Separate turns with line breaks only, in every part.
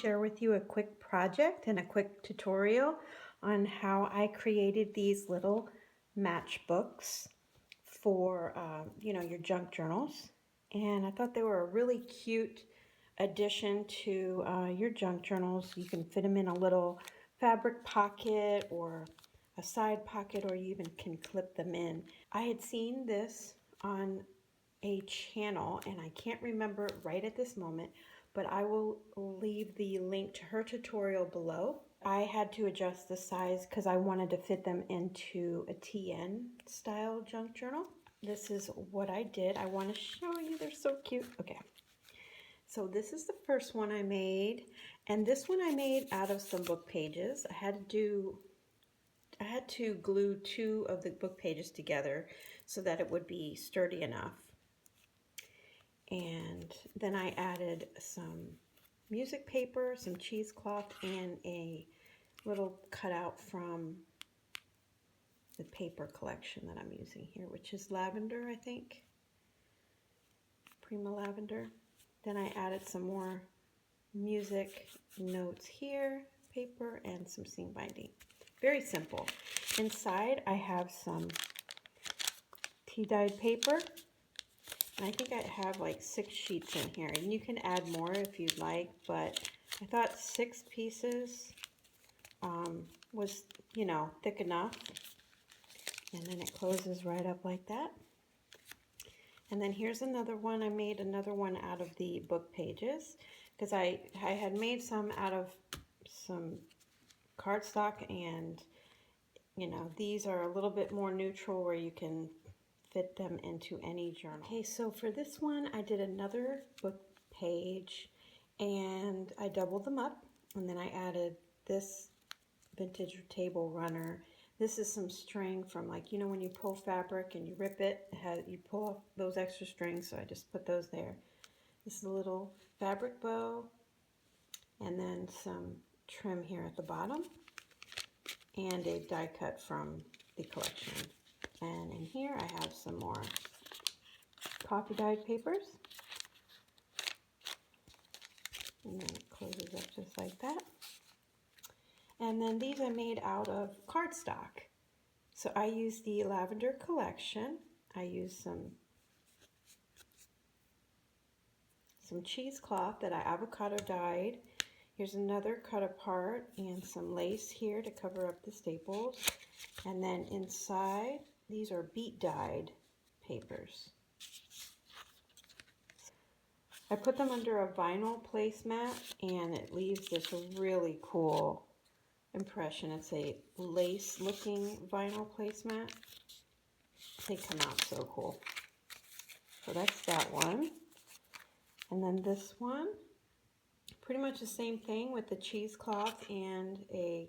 share with you a quick project and a quick tutorial on how I created these little matchbooks for your junk journals. And I thought they were a really cute addition to your junk journals. You can fit them in a little fabric pocket or a side pocket, or you even can clip them in. I had seen this on a channel and I can't remember it right at this moment, but I will leave the link to her tutorial below. I had to adjust the size because I wanted to fit them into a TN style junk journal. This is what I did. I want to show you, they're so cute. Okay, so this is the first one I made, and this one I made out of some book pages. I had to glue 2 of the book pages together so that it would be sturdy enough. And then I added some music paper, some cheesecloth, and a little cutout from the paper collection that I'm using here, which is lavender, I think. Prima lavender. Then I added some more music notes here, paper, and some seam binding. Very simple. Inside I have some tea-dyed paper. And I think I have like 6 sheets in here, and you can add more if you'd like, but I thought 6 pieces was, thick enough. And then it closes right up like that. And then here's another one. I made another one out of the book pages because I had made some out of some cardstock, and these are a little bit more neutral where you can fit them into any journal. Okay, so for this one I did another book page and I doubled them up, and then I added this vintage table runner. This is some string from, like, when you pull fabric and you rip it, you pull off those extra strings, so I just put those there. This is a little fabric bow, and then some trim here at the bottom, and a die cut from the collection. And in here I have some more coffee dyed papers. And then it closes up just like that. And then these I made out of cardstock. So I used the lavender collection. I used some cheesecloth that I avocado dyed. Here's another cut apart and some lace here to cover up the staples. And then inside, these are beat dyed papers. I put them under a vinyl placemat and it leaves this really cool impression. It's a lace looking vinyl placemat. They come out so cool. So that's that one. And then this one, pretty much the same thing with the cheesecloth and a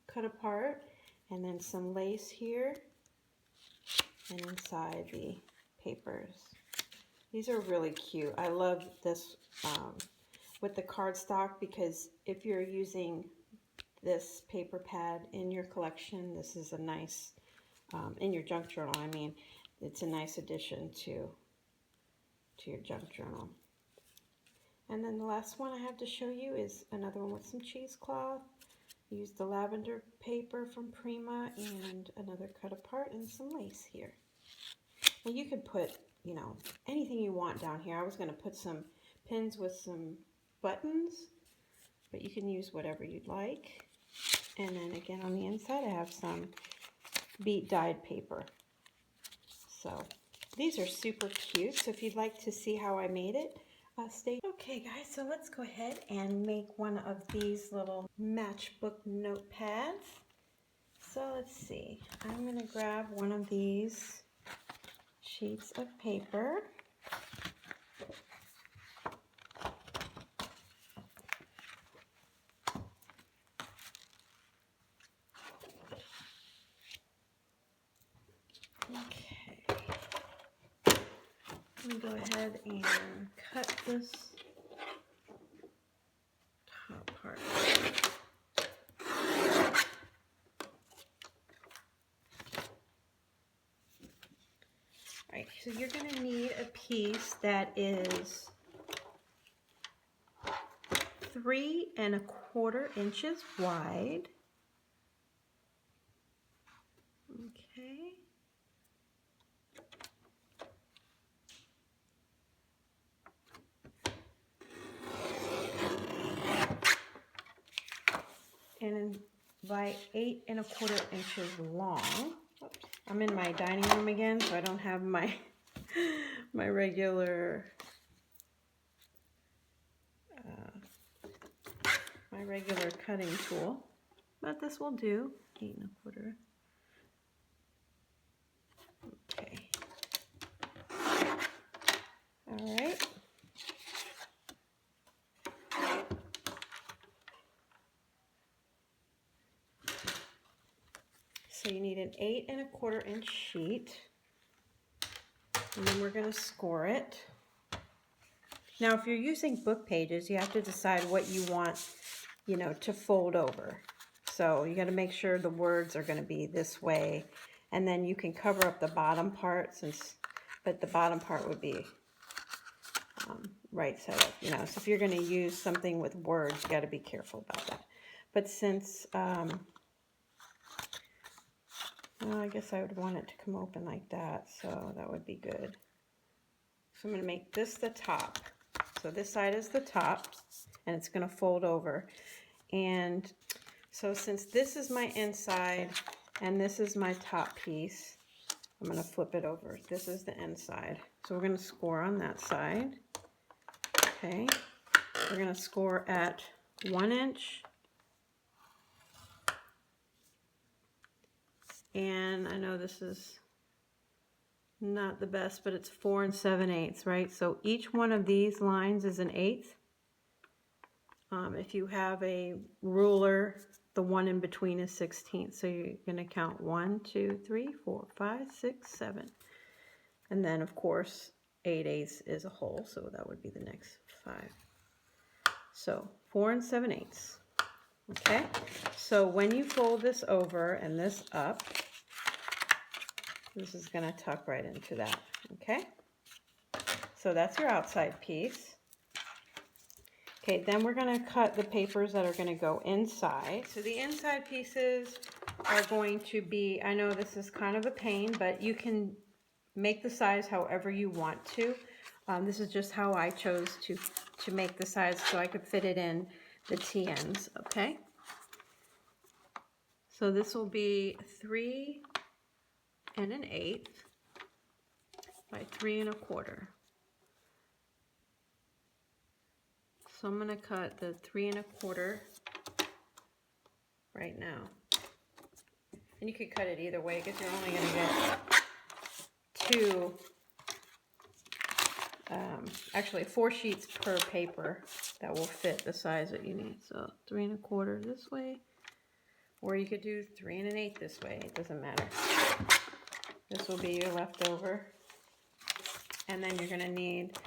cut apart, and then some lace here and inside the papers. These are really cute. I love this with the cardstock, because if you're using this paper pad in your collection, this is a nice, in your junk journal, I mean, it's a nice addition to your junk journal. And then the last one I have to show you is another one with some cheesecloth. Use the lavender paper from Prima and another cut apart and some lace here. And you could put, anything you want down here. I was going to put some pins with some buttons, but you can use whatever you'd like. And then again on the inside I have some beat dyed paper. So these are super cute. So if you'd like to see how I made it, stay. Okay guys, so let's go ahead and make one of these little matchbook notepads. So let's see, I'm going to grab one of these sheets of paper. Okay, let me go ahead and cut this top part. Alright, so you're going to need a piece that is 3¼ inches wide. Okay. And by 8¼ inches long. Oops. I'm in my dining room again, so I don't have my my regular cutting tool, but this will do. 8¼ Okay. All right. So you need an 8¼ inch sheet, and then we're going to score it. Now, if you're using book pages, you have to decide what you want, you know, to fold over. So you got to make sure the words are going to be this way, and then you can cover up the bottom part, but the bottom part would be right side up, you know. So if you're going to use something with words, you got to be careful about that. But since well, I guess I would want it to come open like that, so that would be good. So I'm going to make this the top. So this side is the top, and it's going to fold over. And so since this is my inside and this is my top piece, I'm going to flip it over. This is the inside. So we're going to score on that side. Okay. We're going to score at 1 inch. And I know this is not the best, but it's 4 7/8, right? So each one of these lines is an 1/8. If you have a ruler, the one in between is 16th. So you're going to count 1, 2, 3, 4, 5, 6, 7. And then, of course, 8/8 is a whole, so that would be the next 5. So 4 7/8. Okay? So when you fold this over and this up, this is going to tuck right into that. Okay? So that's your outside piece. Okay, then we're going to cut the papers that are going to go inside. So the inside pieces are going to be, I know this is kind of a pain, but you can make the size however you want to. This is just how I chose to make the size so I could fit it in the TNs, okay? So this will be 3 1/8 by 3 1/4. So I'm going to cut the 3 1/4 right now. And you could cut it either way because you're only going to get actually 4 sheets per paper that will fit the size that you need. So 3 1/4 this way, or you could do 3 1/8 this way. It doesn't matter. This will be your leftover. And then you're going to need,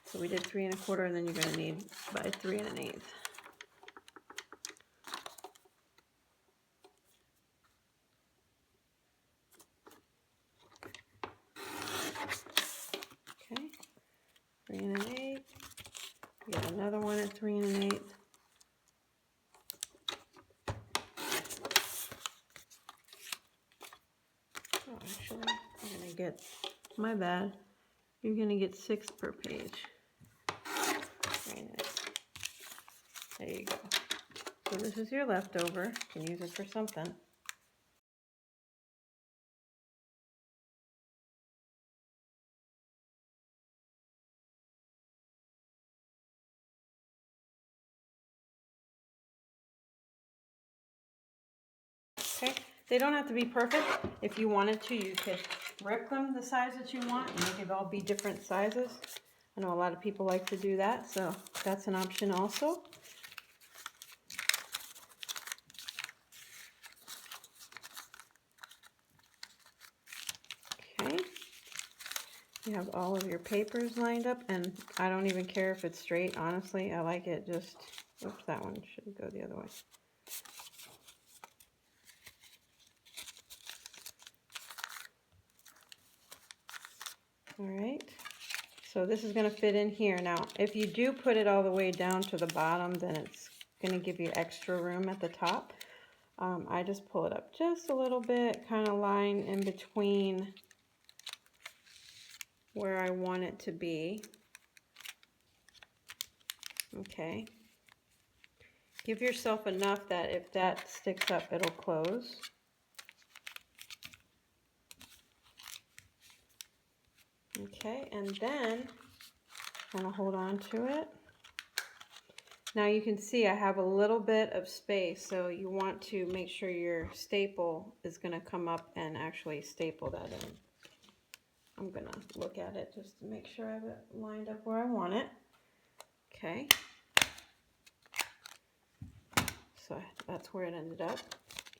so we did 3 1/4, and then you're going to need by 3 1/8. Okay, 3 1/8. Get another one at 3 1/8. Oh, actually, I'm going to get, my bad. You're going to get 6 per page. Very nice. There you go. So this is your leftover. You can use it for something. Okay, they don't have to be perfect. If you wanted to, you could rip them the size that you want and make it all be different sizes. I know a lot of people like to do that, so that's an option also. Okay, you have all of your papers lined up, and I don't even care if it's straight, honestly. I like it just, oops, that one should go the other way. All right, So this is going to fit in here. Now, if you do put it all the way down to the bottom, then it's going to give you extra room at the top. I just pull it up just a little bit, kind of line in between where I want it to be. Okay. Give yourself enough that if that sticks up, it'll close. Okay, and then I'm going to hold on to it. Now you can see I have a little bit of space, so you want to make sure your staple is going to come up and actually staple that in. I'm going to look at it just to make sure I have it lined up where I want it. Okay. So that's where it ended up,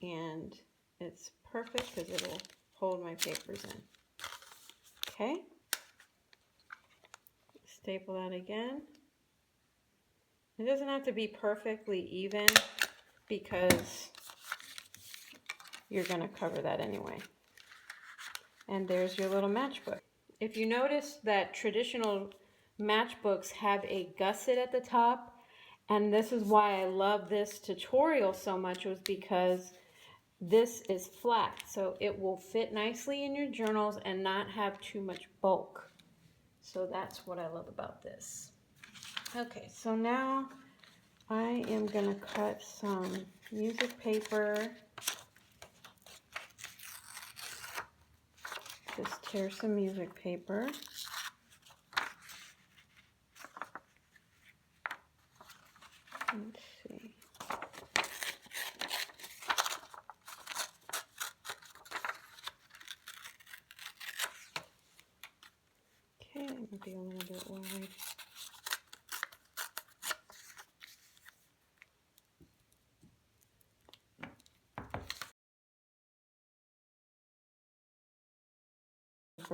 and it's perfect because it'll hold my papers in. Okay. Staple that again. It doesn't have to be perfectly even because you're going to cover that anyway. And there's your little matchbook. If you notice that traditional matchbooks have a gusset at the top, and this is why I love this tutorial so much, was because this is flat, so it will fit nicely in your journals and not have too much bulk. So that's what I love about this. Okay, so now I am going to cut some music paper. Just tear some music paper. Let's see. Okay, that might be a little bit wide.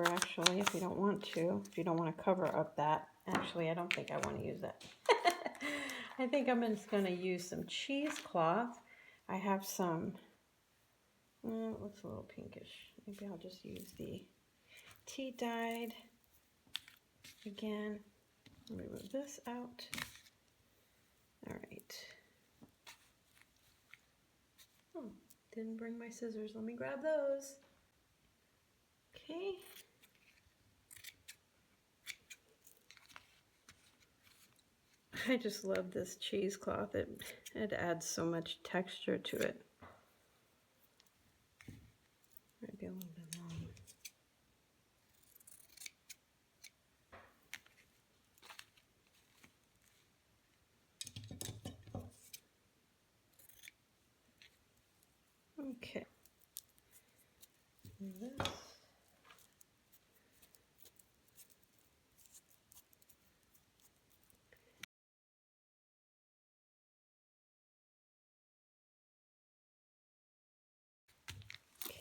Actually, if you don't want to, if you don't want to cover up that, actually I don't think I want to use that. I think I'm just going to use some cheesecloth. I have some, it looks a little pinkish. Maybe I'll just use the tea dyed again. Let me move this out. All right. Oh, didn't bring my scissors. Let me grab those. Okay. I just love this cheesecloth. It adds so much texture to it. Might be a little bit long. Okay. And this.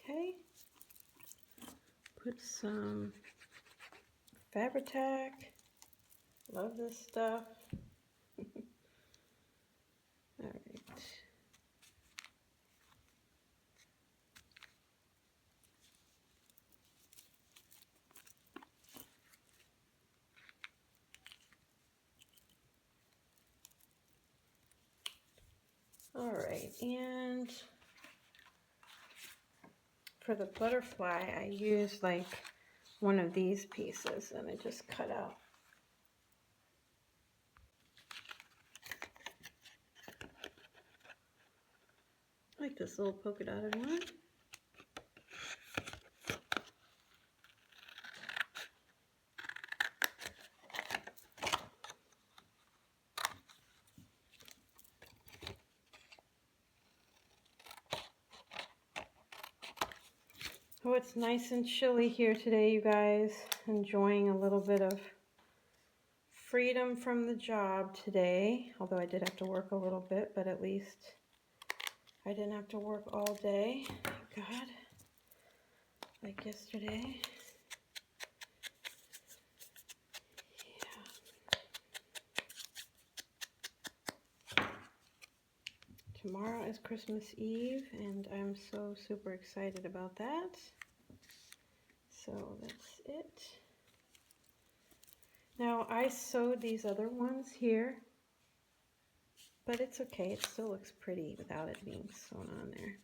Okay. Put some Fabri-Tac. Love this stuff. All right. All right, and for the butterfly, I used like one of these pieces and I just cut out. Like this little polka dotted one. Oh, it's nice and chilly here today, you guys. Enjoying a little bit of freedom from the job today. Although I did have to work a little bit, but at least I didn't have to work all day. Thank God. Like yesterday. Yeah. Tomorrow is Christmas Eve, and I'm so super excited about that. So that's it. Now I sewed these other ones here, but it's okay. It still looks pretty without it being sewn on there.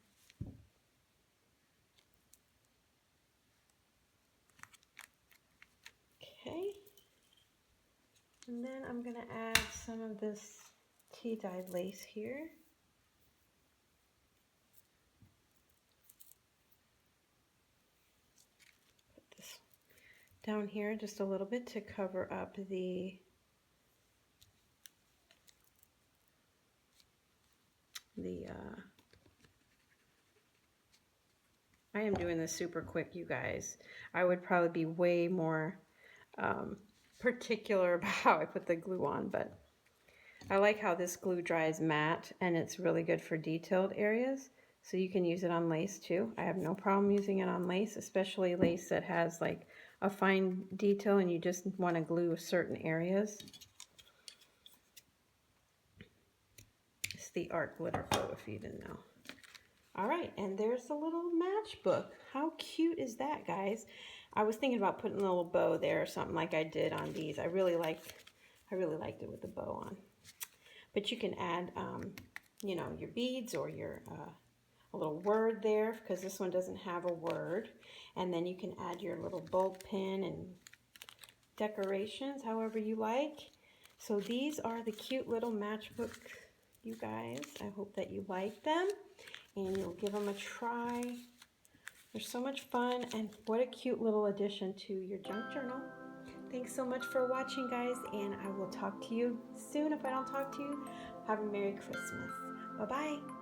Okay. And then I'm going to add some of this tea-dyed lace here. Put this down here just a little bit to cover up the I am doing this super quick, you guys. I would probably be way more particular about how I put the glue on, but I like how this glue dries matte and it's really good for detailed areas. So you can use it on lace too. I have no problem using it on lace, especially lace that has like a fine detail and you just want to glue certain areas. It's the art glitter glue if you didn't know. All right, and there's a little matchbook. How cute is that, guys? I was thinking about putting a little bow there or something like I did on these. I really liked it with the bow on. But you can add, you know, your beads or your a little word there because this one doesn't have a word. And then you can add your little bulb pin and decorations, however you like. So these are the cute little matchbook, you guys. I hope that you like them and you'll give them a try. They're so much fun, and what a cute little addition to your junk journal. Thanks so much for watching, guys, and I will talk to you soon. If I don't talk to you, have a Merry Christmas. Bye-bye.